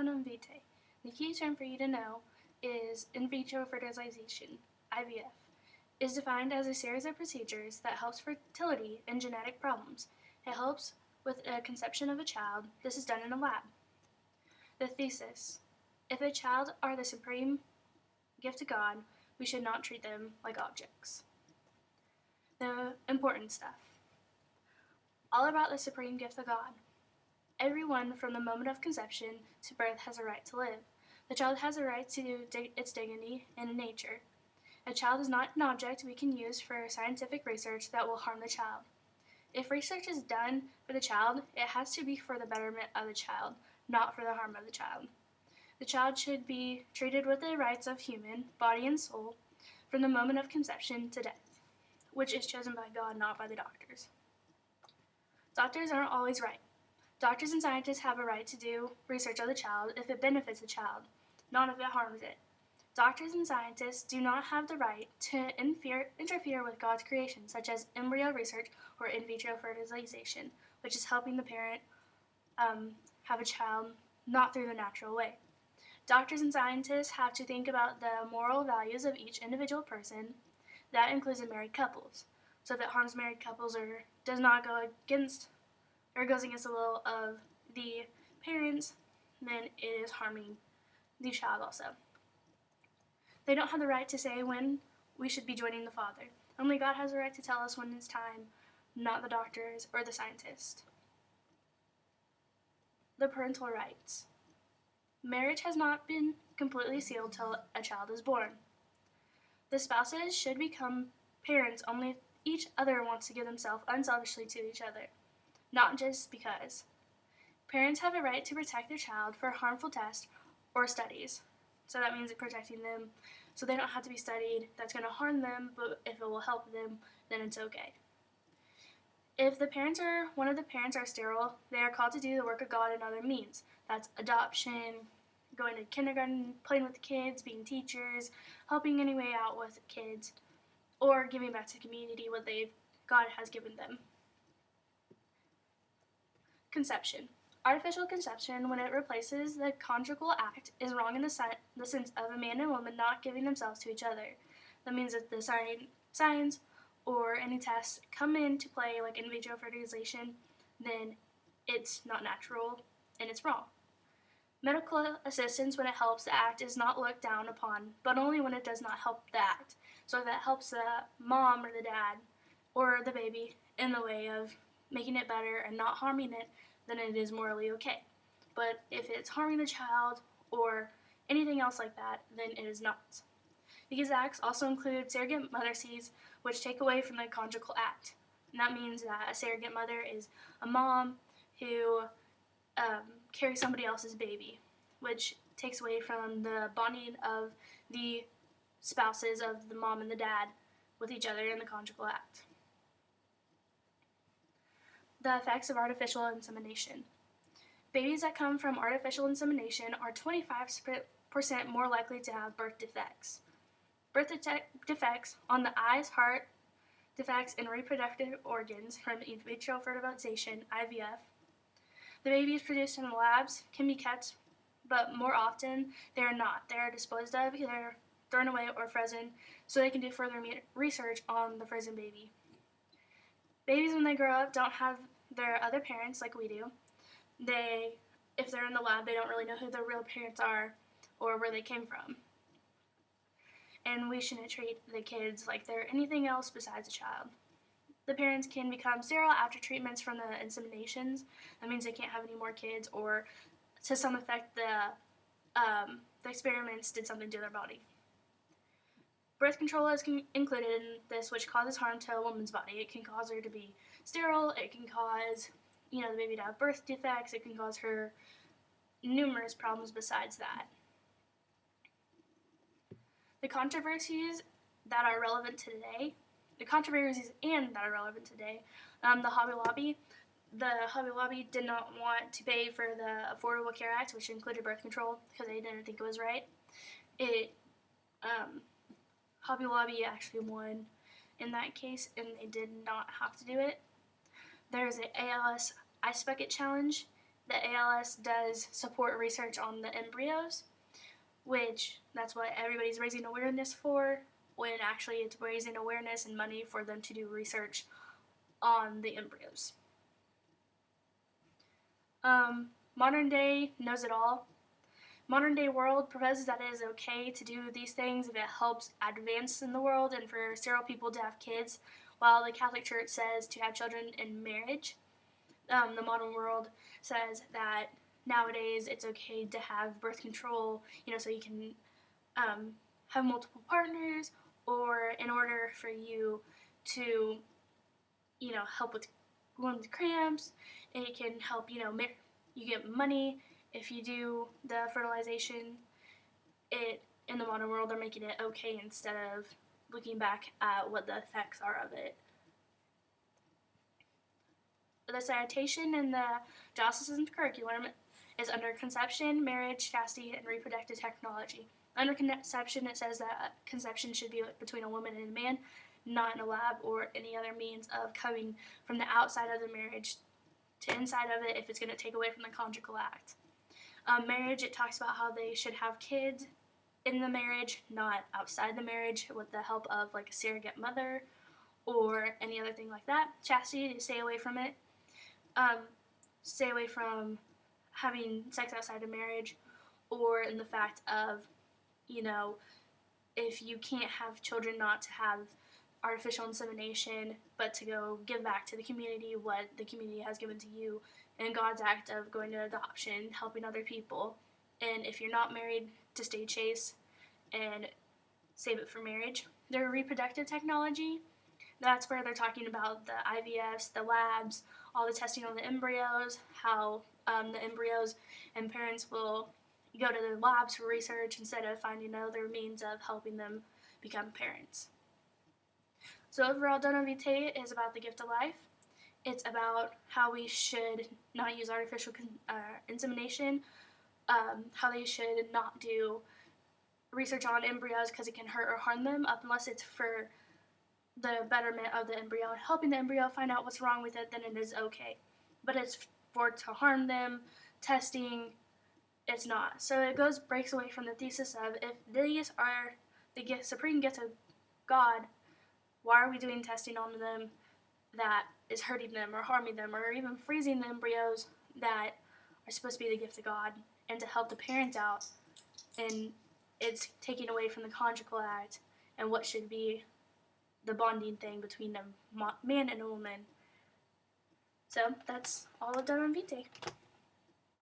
non vitae. The key term for you to know is in vitro fertilization, IVF. Is defined as a series of procedures that helps fertility in genetic problems. It helps with a conception of a child. This is done in a lab. The thesis. If a child are the supreme gift of God, we should not treat them like objects. The important stuff. All about the supreme gift of God. Everyone from the moment of conception to birth has a right to live. The child has a right to its dignity and nature. A child is not an object we can use for scientific research that will harm the child. If research is done for the child, it has to be for the betterment of the child, not for the harm of the child. The child should be treated with the rights of human, body and soul, from the moment of conception to death, which is chosen by God, not by the doctors. Doctors aren't always right. Doctors and scientists have a right to do research on the child if it benefits the child, not if it harms it. Doctors and scientists do not have the right to interfere with God's creation, such as embryo research or in vitro fertilization, which is helping the parent have a child not through the natural way. Doctors and scientists have to think about the moral values of each individual person. That includes in married couples. So if it harms married couples or does not go against or goes against the will of the parents, then it is harming the child also. They don't have the right to say when we should be joining the Father. Only God has the right to tell us when it's time, not the doctors or the scientists. The parental rights. Marriage has not been completely sealed till a child is born. The spouses should become parents only if each other wants to give themselves unselfishly to each other, not just because. Parents have a right to protect their child for harmful tests or studies. So that means protecting them so they don't have to be studied that's going to harm them, but if it will help them, then it's okay. If one of the parents are sterile, they are called to do the work of God in other means. That's adoption, going to kindergarten, playing with kids, being teachers, helping any way out with kids, or giving back to the community what God has given them. Conception. Artificial conception, when it replaces the conjugal act, is wrong in the sense of a man and woman not giving themselves to each other. That means that the science or any tests come into play, like in vitro fertilization, then it's not natural and it's wrong. Medical assistance, when it helps the act, is not looked down upon, but only when it does not help the act. So if it helps the mom or the dad or the baby in the way of making it better and not harming it, then it is morally okay. But if it's harming the child or anything else like that, then it is not. These acts also include surrogate mothercies, which take away from the conjugal act. And that means that a surrogate mother is a mom who carries somebody else's baby, which takes away from the bonding of the spouses of the mom and the dad with each other in the conjugal act. The effects of artificial insemination. Babies that come from artificial insemination are 25% more likely to have birth defects. Birth defects on the eyes, heart, defects in reproductive organs from in vitro fertilization, IVF. The babies produced in the labs can be kept, but more often they are not. They are disposed of, either thrown away or frozen, so they can do further research on the frozen baby. Babies, when they grow up, don't have their other parents like we do. If they're in the lab, they don't really know who their real parents are or where they came from. And we shouldn't treat the kids like they're anything else besides a child. The parents can become sterile after treatments from the inseminations. That means they can't have any more kids, or to some effect the experiments did something to their body. Birth control is included in this, which causes harm to a woman's body. It can cause her to be sterile, it can cause the baby to have birth defects, it can cause her numerous problems besides that. The controversies that are relevant today, the Hobby Lobby did not want to pay for the Affordable Care Act, which included birth control, because they didn't think it was right. Hobby Lobby actually won in that case, and they did not have to do it. There's an ALS Ice Bucket Challenge, the ALS does support research on the embryos, which that's what everybody's raising awareness for, when actually it's raising awareness and money for them to do research on the embryos. Modern day knows it all. Modern day world proposes that it is okay to do these things if it helps advance in the world and for sterile people to have kids, while the Catholic Church says to have children in marriage. The modern world says that nowadays it's okay to have birth control, so you can have multiple partners, or in order for you to, help with women's cramps, and it can help, you get money if you do the fertilization. In the modern world, they're making it okay instead of looking back at what the effects are of it. The citation in the diocesan curriculum is under conception, marriage, chastity, and reproductive technology. Under conception, it says that conception should be between a woman and a man, not in a lab or any other means of coming from the outside of the marriage to inside of it if it's going to take away from the conjugal act. Marriage, it talks about how they should have kids in the marriage, not outside the marriage with the help of like a surrogate mother or any other thing like that. Chastity, stay away from it. Stay away from having sex outside of marriage, or in the fact of, if you can't have children, not to have artificial insemination, but to go give back to the community what the community has given to you, and God's act of going to adoption, helping other people. And if you're not married, to stay chaste and save it for marriage. Their reproductive technology, that's where they're talking about the IVFs, the labs, all the testing on the embryos, how the embryos and parents will go to the labs for research instead of finding other means of helping them become parents. So overall, Dona Vitae is about the gift of life. It's about how we should not use artificial insemination, how they should not do research on embryos because it can hurt or harm them, unless it's for the betterment of the embryo and helping the embryo find out what's wrong with it, then it is okay. But it's for to harm them, testing, it's not. So it breaks away from the thesis of, if these are the supreme gifts of God, why are we doing testing on them that is hurting them or harming them, or even freezing the embryos that are supposed to be the gift of God and to help the parents out? And it's taking away from the conjugal act and what should be the bonding thing between a man and a woman. So that's all I've done on Vitae.